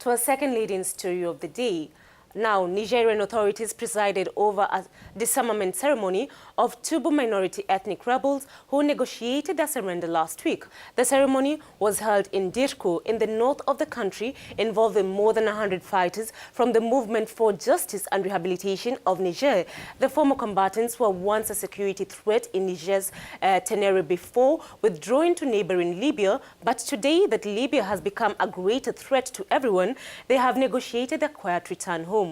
To our second leading story of the day. Now, Nigerian authorities presided over a disarmament ceremony of Toubou minority ethnic rebels who negotiated their surrender last week. The ceremony was held in Dirkou in the north of the country, involving more than 100 fighters from the Movement for Justice and Rehabilitation of Niger. The former combatants were once a security threat in Niger's Tenere before withdrawing to neighboring Libya, but today that Libya has become a greater threat to everyone, they have negotiated a quiet return home.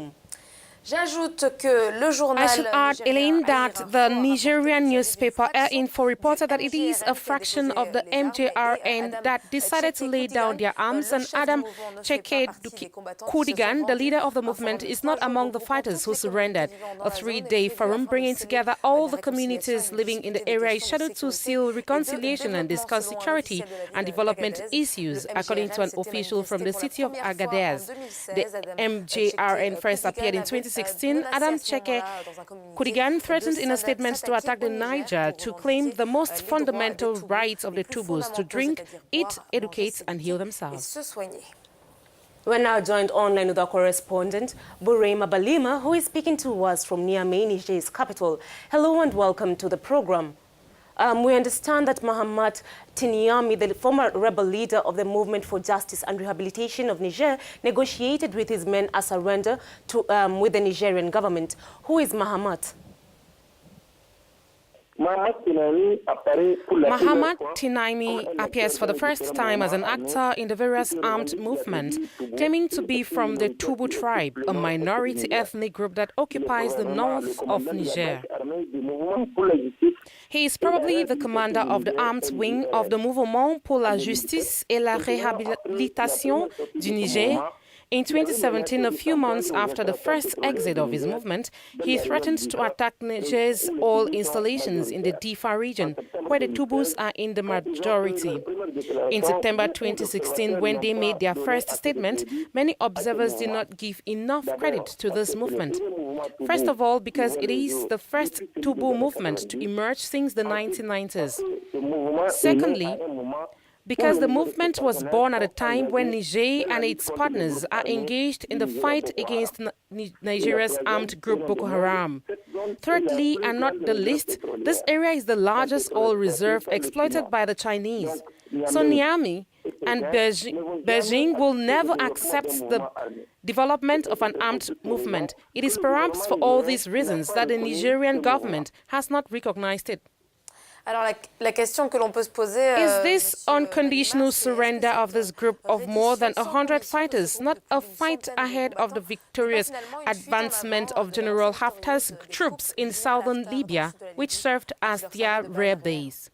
I should add, Elaine, that the Nigerian newspaper Info reported that it is a fraction of the MJRN that decided to lay down their arms, and Adam Cheke-Koudigan, the leader of the movement, is not among the fighters who surrendered. A three-day forum bringing together all the communities living in the area is scheduled to seal reconciliation and discuss security and development issues, according to an official from the city of Agadez. The MJRN first appeared in 2016. Adam Cheke-Koudigan threatened in a statement to attack the Niger to claim the most fundamental rights of the Toubous to drink, eat, educate, and heal themselves. We're now joined online with our correspondent, Burema Balima, who is speaking to us from Niamey, Niger's capital. Hello and welcome to the program. We understand that Mahamat Tiniami, the former rebel leader of the Movement for Justice and Rehabilitation of Niger, negotiated with his men a surrender with the Nigerian government. Who is Mahamat? Mahamat Tiniami appears for the first time as an actor in the various armed movements, claiming to be from the Toubou tribe, a minority ethnic group that occupies the north of Niger. He is probably the commander of the armed wing of the Mouvement pour la Justice et la Rehabilitation du Niger. In 2017, a few months after the first exit of his movement, he threatened to attack Niger's oil installations in the Difa region, where the Toubous are in the majority. In September 2016, when they made their first statement, many observers did not give enough credit to this movement. First of all, because it is the first Toubou movement to emerge since the 1990s. Secondly, because the movement was born at a time when Niger and its partners are engaged in the fight against Nigeria's armed group Boko Haram. Thirdly, and not the least, this area is the largest oil reserve exploited by the Chinese. So Niamey and Beijing will never accept the development of an armed movement. It is perhaps for all these reasons that the Nigerian government has not recognized it. Is this unconditional surrender of this group of more than 100 fighters not a fight ahead of the victorious advancement of General Haftar's troops in southern Libya, which served as their rear base?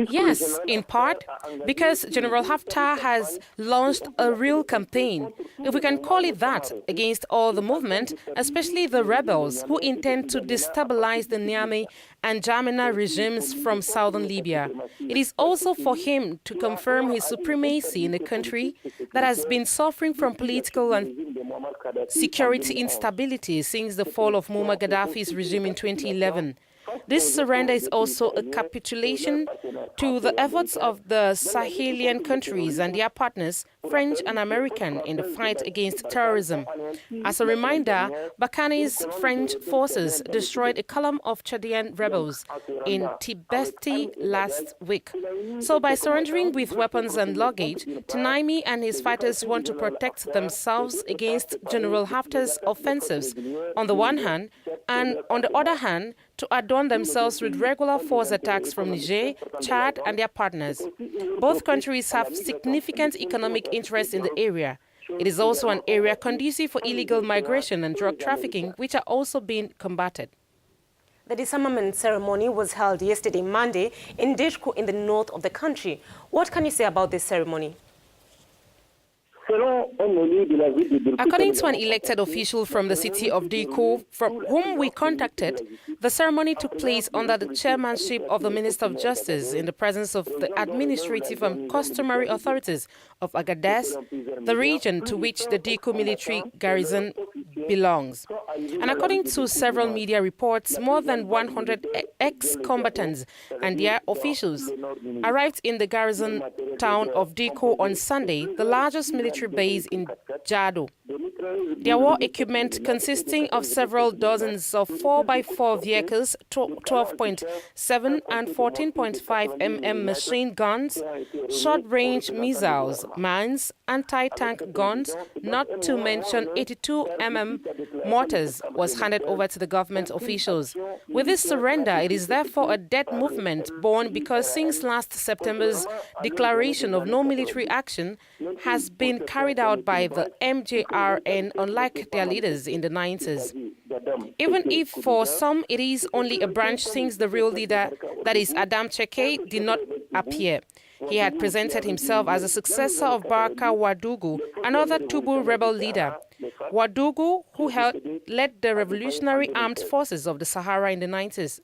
Yes, in part, because General Haftar has launched a real campaign, if we can call it that, against all the movement, especially the rebels who intend to destabilize the Niamey and Jamena regimes from southern Libya. It is also for him to confirm his supremacy in a country that has been suffering from political and security instability since the fall of Muammar Gaddafi's regime in 2011. This surrender is also a capitulation to the efforts of the Sahelian countries and their partners, French and American, in the fight against terrorism. As a reminder, Bakani's French forces destroyed a column of Chadian rebels in Tibesti last week. So by surrendering with weapons and luggage, Tiniami and his fighters want to protect themselves against General Haftar's offensives on the one hand, and on the other hand, to adorn themselves with regular force attacks from Niger, Chad, and their partners. Both countries have significant economic interests in the area. It is also an area conducive for illegal migration and drug trafficking, which are also being combated. The disarmament ceremony was held yesterday, Monday, in Dirkou in the north of the country. What can you say about this ceremony? Selon According to an elected official from the city of Dirkou, from whom we contacted, the ceremony took place under the chairmanship of the Minister of Justice in the presence of the administrative and customary authorities of Agadez, the region to which the Dirkou military garrison belongs. And according to several media reports, more than 100 ex-combatants and their officials arrived in the garrison town of Dirkou on Sunday, the largest military base in Jado. Their war equipment, consisting of several dozens of 4x4 vehicles, 12.7 and 14.5 mm machine guns, short-range missiles, mines, anti-tank guns, not to mention 82 mm mortars, was handed over to the government officials. With this surrender, it is therefore a dead movement born because since last September's declaration of no military action has been carried out by the MJRN, unlike their leaders in the 90s. Even if for some it is only a branch since the real leader, that is Adam Cheke, did not appear. He had presented himself as a successor of Baraka Ouagadougou, another Toubou rebel leader. Ouagadougou, who led the revolutionary armed forces of the Sahara in the 90s.